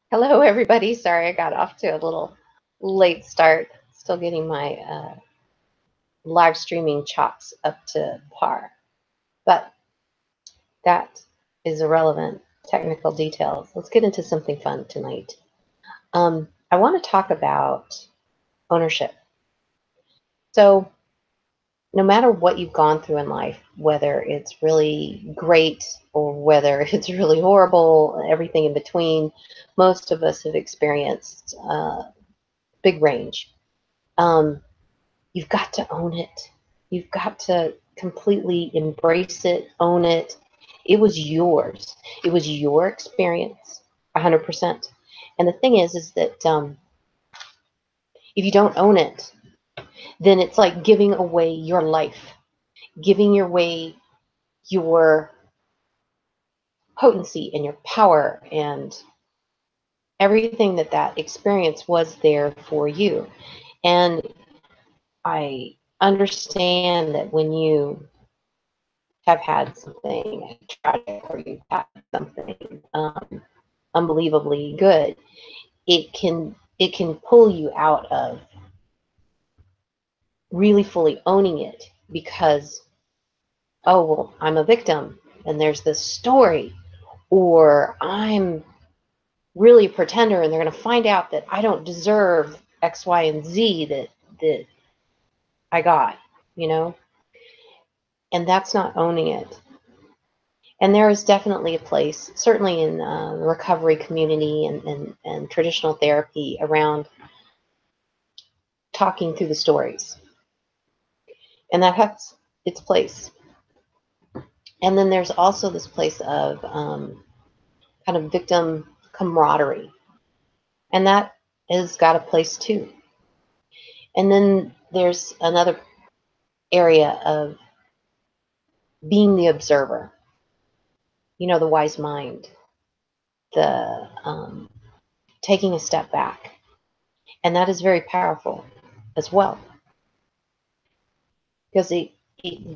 Hello, everybody. Sorry I got off to a little late start. Still getting my live streaming chops up to par. But that is irrelevant technical details. Let's get into something fun tonight. I want to talk about ownership. So, no matter what you've gone through in life, whether it's really great or whether it's really horrible, everything in between, most of us have experienced big range. Um, you've got to own it. You've got to completely embrace it, own it. It was yours. It was your experience, 100%. And the thing is that if you don't own it, then it's like giving away your life, giving away your potency and your power and everything that experience was there for you. And I understand that when you have had something tragic or you've had something unbelievably good, it can pull you out of really fully owning it because, oh well, I'm a victim and there's this story, or I'm really a pretender and they're going to find out that I don't deserve X, Y, and Z that I got, you know, and that's not owning it. And there is definitely a place, certainly in the recovery community and traditional therapy, around talking through the stories. And that has its place. And then there's also this place of kind of victim camaraderie. And that has got a place too. And then there's another area of being the observer, the wise mind, the taking a step back. And that is very powerful as well, because it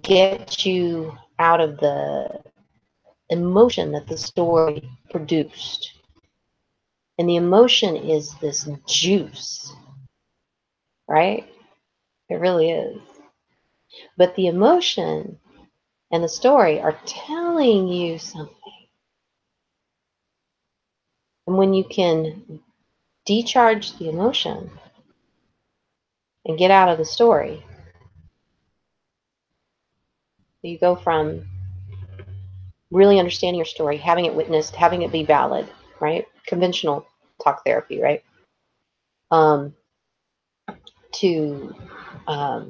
gets you out of the emotion that the story produced. And the emotion is this juice, right? It really is. But the emotion and the story are telling you something. And when you can decharge the emotion and get out of the story, you go from really understanding your story, having it witnessed, having it be valid, right? Conventional talk therapy, right? Um, to, oh,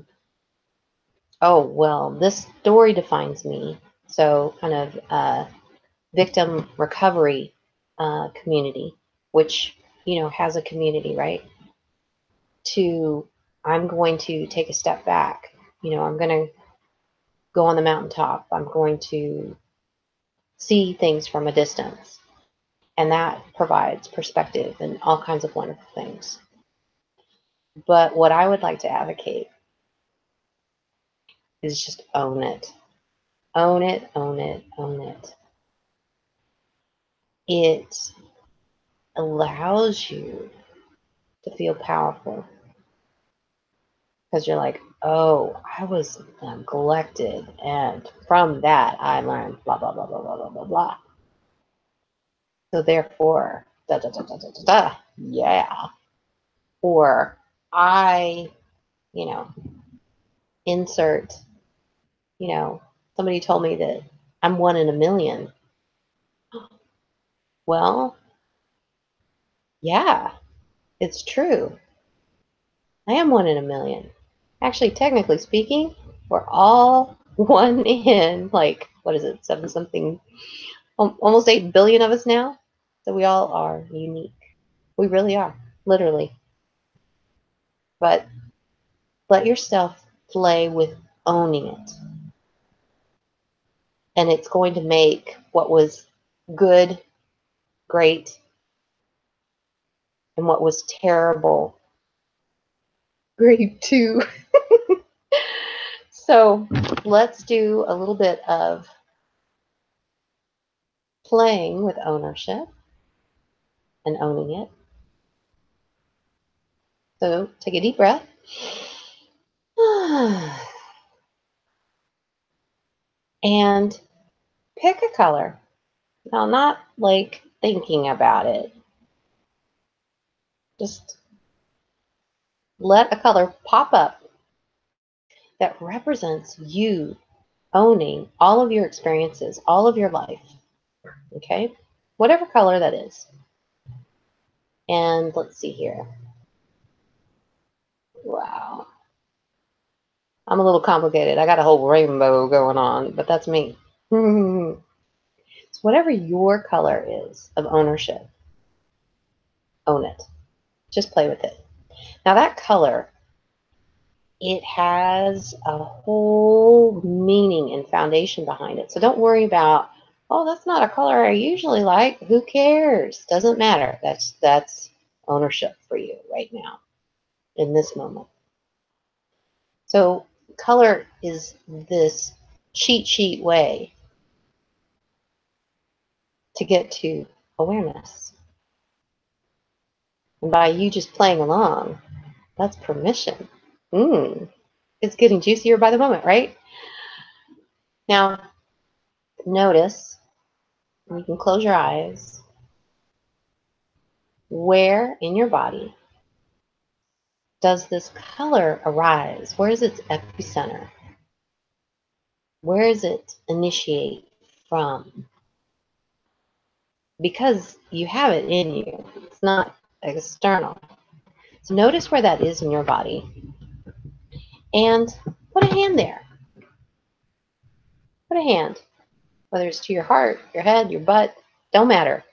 well, this story defines me. So, kind of victim recovery community, which, has a community, right? To, I'm going to take a step back. I'm going to go on the mountaintop. I'm going to see things from a distance. And that provides perspective and all kinds of wonderful things. But what I would like to advocate is just own it. Own it, own it, own it. It allows you to feel powerful because you're like, oh, I was neglected. And from that, I learned blah, blah, blah, blah, blah, blah, blah, blah. So therefore, da, da, da, da, da, da, da, yeah. Or I, you know, insert, somebody told me that I'm one in a million. Well, yeah, it's true. I am one in a million. Actually, technically speaking, we're all one in, like, what is it, seven something, almost 8 billion of us now. So we all are unique. We really are, literally. But let yourself play with owning it. And it's going to make what was good, great, and what was terrible, great too. So let's do a little bit of playing with ownership. and owning it. So take a deep breath. And pick a color. Now, not like thinking about it. Just let a color pop up that represents you owning all of your experiences, all of your life. Okay? Whatever color that is. And let's see here. Wow. I'm a little complicated. I got a whole rainbow going on, but that's me. So whatever your color is of ownership, own it. Just play with it. Now that color, it has a whole meaning and foundation behind it. So don't worry about, oh, that's not a color I usually like. Who cares? Doesn't matter. That's ownership for you right now in this moment. So color is this cheat sheet way to get to awareness. And by you just playing along, that's permission. It's getting juicier by the moment, right? Now, notice, you can close your eyes, where in your body does this color arise? Where is its epicenter? Where does it initiate from? Because you have it in you. It's not external. So notice where that is in your body and put a hand there. Put a hand, whether it's to your heart, your head, your butt, don't matter.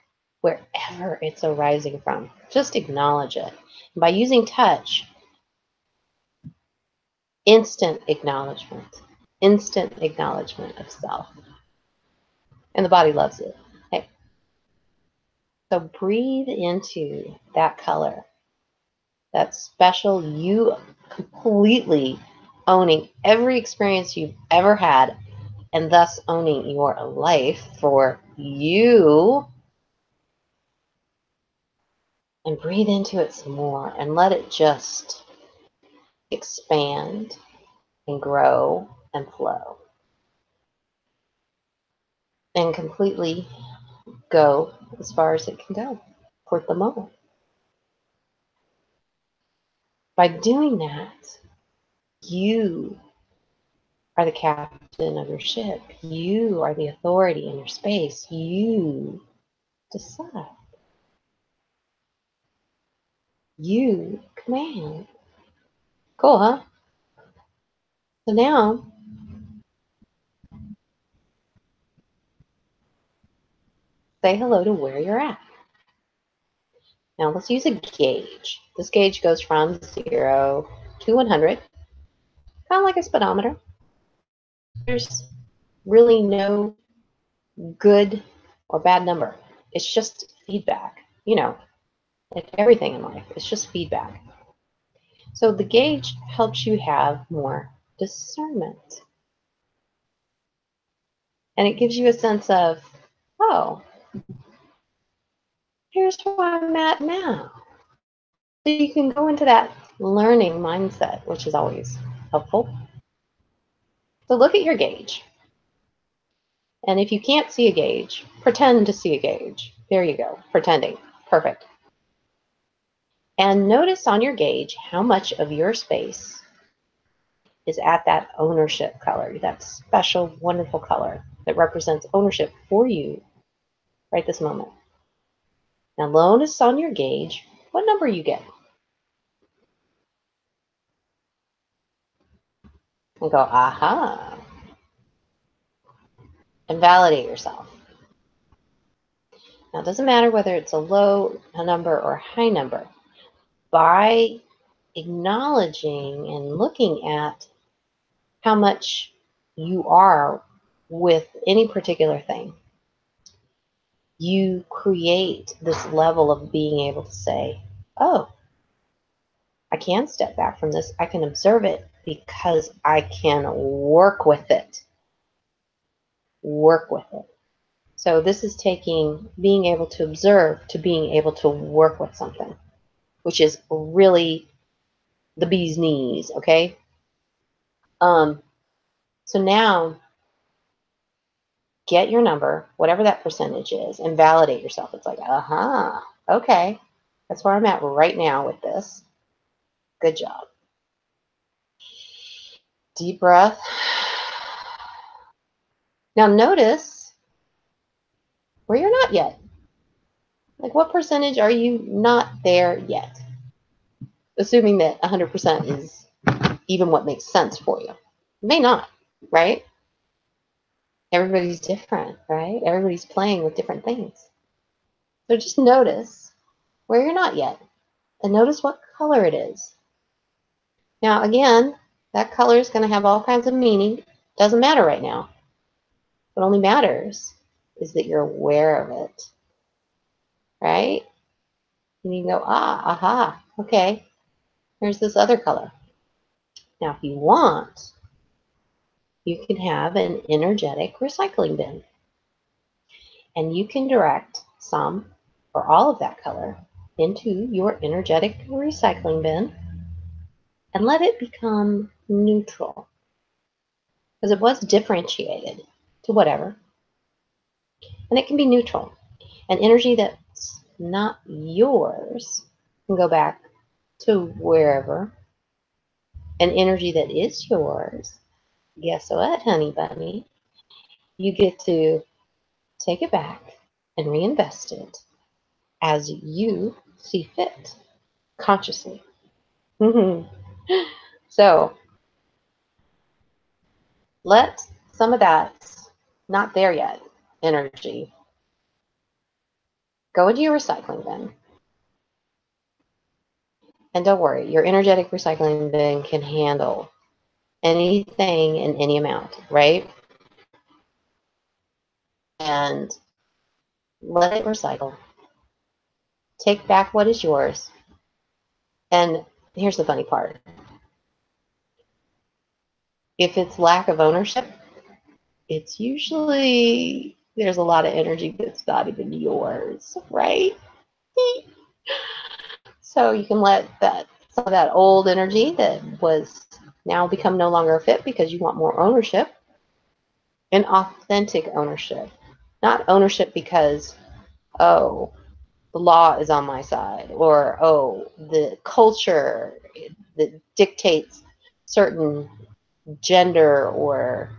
Wherever it's arising from, just acknowledge it. And by using touch, instant acknowledgement of self. And the body loves it. Okay. So breathe into that color, that special you completely owning every experience you've ever had and thus owning your life for you. And breathe into it some more and let it just expand and grow and flow. And completely go as far as it can go for the moment. By doing that, you are the captain of your ship. You are the authority in your space. You decide. You command. Cool, huh? So now, say hello to where you're at. Now let's use a gauge. This gauge goes from 0 to 100, kind of like a speedometer. There's really no good or bad number. It's just feedback. You know, like everything in life, it's just feedback. So the gauge helps you have more discernment. And it gives you a sense of, oh, here's where I'm at now. So you can go into that learning mindset, which is always helpful. So look at your gauge. And if you can't see a gauge, pretend to see a gauge. There you go, pretending. Perfect. And notice on your gauge how much of your space is at that ownership color, that special, wonderful color that represents ownership for you right this moment. Now notice on your gauge what number you get. And go, aha. And validate yourself. Now it doesn't matter whether it's a low number or a high number. By acknowledging and looking at how much you are with any particular thing, you create this level of being able to say, oh, I can step back from this. I can observe it because I can work with it. Work with it. So this is taking being able to observe to being able to work with something, which is really the bee's knees, okay? So now get your number, whatever that percentage is, and validate yourself. It's like, okay, that's where I'm at right now with this. Good job. Deep breath. Now notice where you're not yet. Like, what percentage are you not there yet? Assuming that 100% is even what makes sense for you. It may not, right? Everybody's different, right? Everybody's playing with different things. So just notice where you're not yet and notice what color it is. Now, again, that color is going to have all kinds of meaning. Doesn't matter right now. What only matters is that you're aware of it, right? And you go, aha, okay, here's this other color. Now, if you want, you can have an energetic recycling bin. And you can direct some or all of that color into your energetic recycling bin and let it become neutral. Because it was differentiated to whatever. And it can be neutral. An energy that's not yours can go back to wherever. An energy that is yours, guess what, honey bunny? You get to take it back and reinvest it as you see fit, consciously. So let some of that not there yet energy go into your recycling bin. And don't worry, your energetic recycling bin can handle anything in any amount, right? And let it recycle. Take back what is yours. And here's the funny part. If it's lack of ownership, it's usually there's a lot of energy that's not even yours, right? So you can let some of that old energy that was now become no longer a fit because you want more ownership, and authentic ownership. Not ownership because, oh, the law is on my side, or, oh, the culture that dictates certain gender or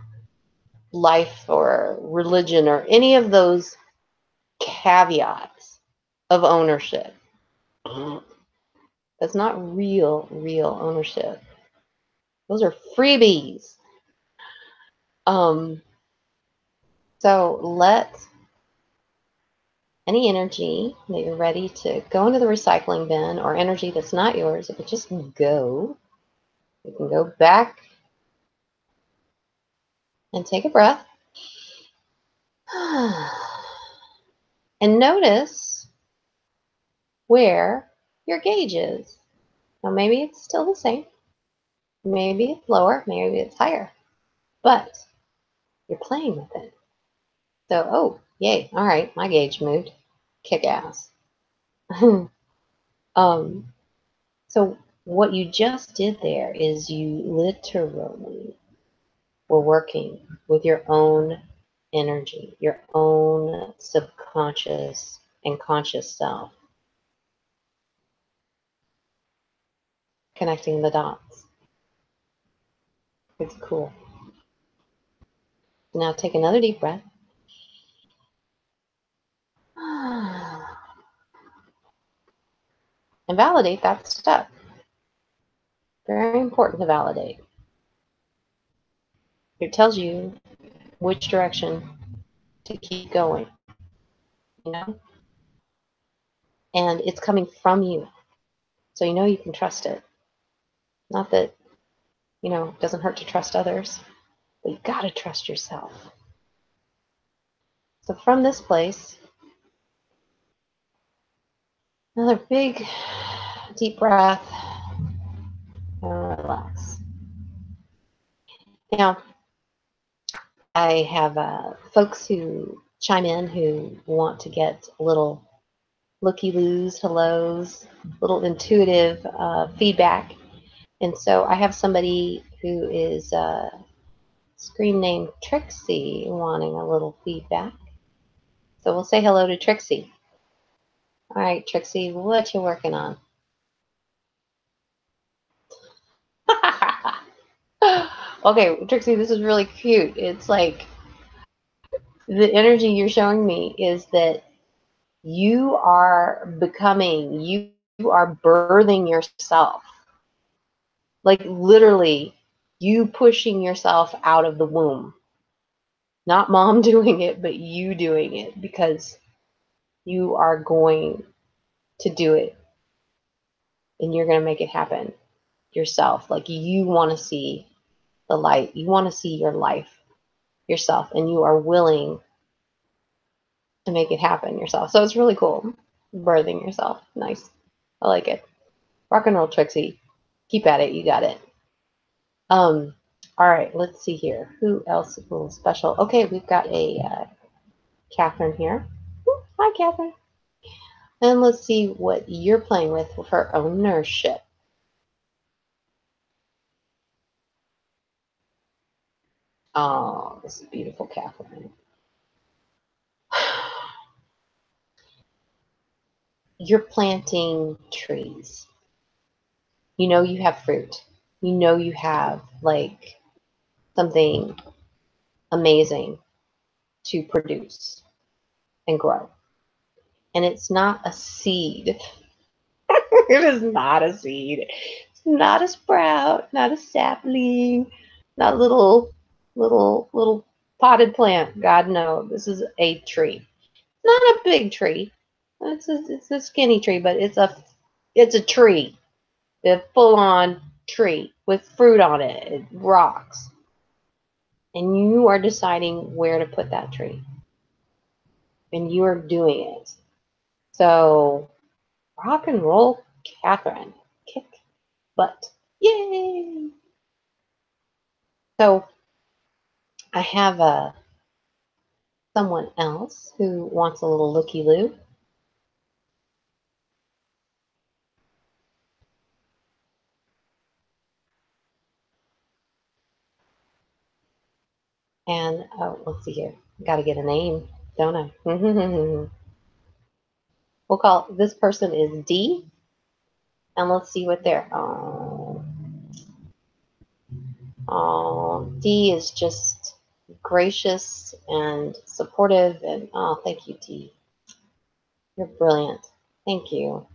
life or religion or any of those caveats of ownership. That's not real ownership. Those are freebies. So let any energy that you're ready to go into the recycling bin, or energy that's not yours, if it just go, you can go back and take a breath. And notice where your gauge is. Now, maybe it's still the same. Maybe it's lower. Maybe it's higher. But you're playing with it. So, oh, yay. All right, my gauge moved. Kick ass. So what you just did there is you literally were working with your own energy, your own subconscious and conscious self, connecting the dots. It's cool. Now take another deep breath. And validate that step. Very important to validate. It tells you which direction to keep going, you know? And it's coming from you. So you know you can trust it. Not that, it doesn't hurt to trust others, but you got to trust yourself. So from this place, another big, deep breath, and relax. Now, I have folks who chime in who want to get little looky-loos, hellos, little intuitive feedback. And so I have somebody who is screen name Trixie wanting a little feedback. So we'll say hello to Trixie. All right, Trixie, what you working on? Okay, Trixie, this is really cute. It's like the energy you're showing me is that you are becoming, you are birthing yourself. Like literally, you pushing yourself out of the womb. Not mom doing it, but you doing it because you are going to do it and you're going to make it happen yourself. Like you want to see the light, you want to see your life yourself, and you are willing to make it happen yourself. So it's really cool. Birthing yourself. Nice. I like it. Rock and roll, Trixie. Keep at it. You got it. All right, let's see here. Who else is a little special? Okay, we've got a Katherine here. Ooh, hi, Katherine. And let's see what you're playing with for ownership. Oh, this is beautiful, Katherine. You're planting trees. You know you have fruit. You know you have like something amazing to produce and grow. And it's not a seed. It is not a seed. It's not a sprout, not a sapling, not a little potted plant. God no, this is a tree. Not a big tree. It's a skinny tree, but it's a tree. A full on tree with fruit on it. It rocks. And you are deciding where to put that tree. And you are doing it. So rock and roll, Katherine. Kick butt. Yay! So I have someone else who wants a little looky-loo. And let's see here. Got to get a name, don't I? We'll call this person is D. And let's see what they're. D is just gracious and supportive. And oh, thank you, D. You're brilliant. Thank you.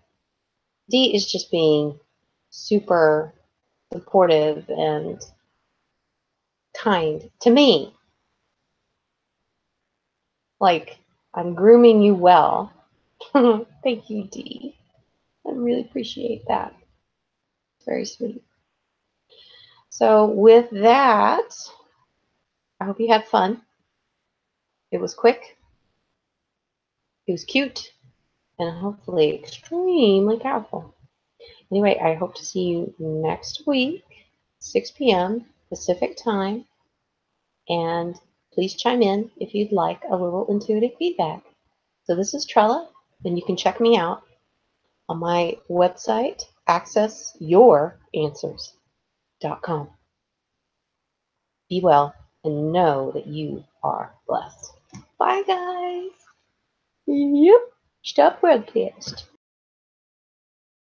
D is just being super supportive and kind to me. Like, I'm grooming you well. Thank you, D. I really appreciate that. It's very sweet. So, with that, I hope you had fun. It was quick, it was cute, and hopefully extremely powerful. Anyway, I hope to see you next week, 6 p.m. Pacific time. And please chime in if you'd like a little intuitive feedback. So this is Trella, and you can check me out on my website, accessyouranswers.com. Be well and know that you are blessed. Bye, guys. Yep. Stop broadcast.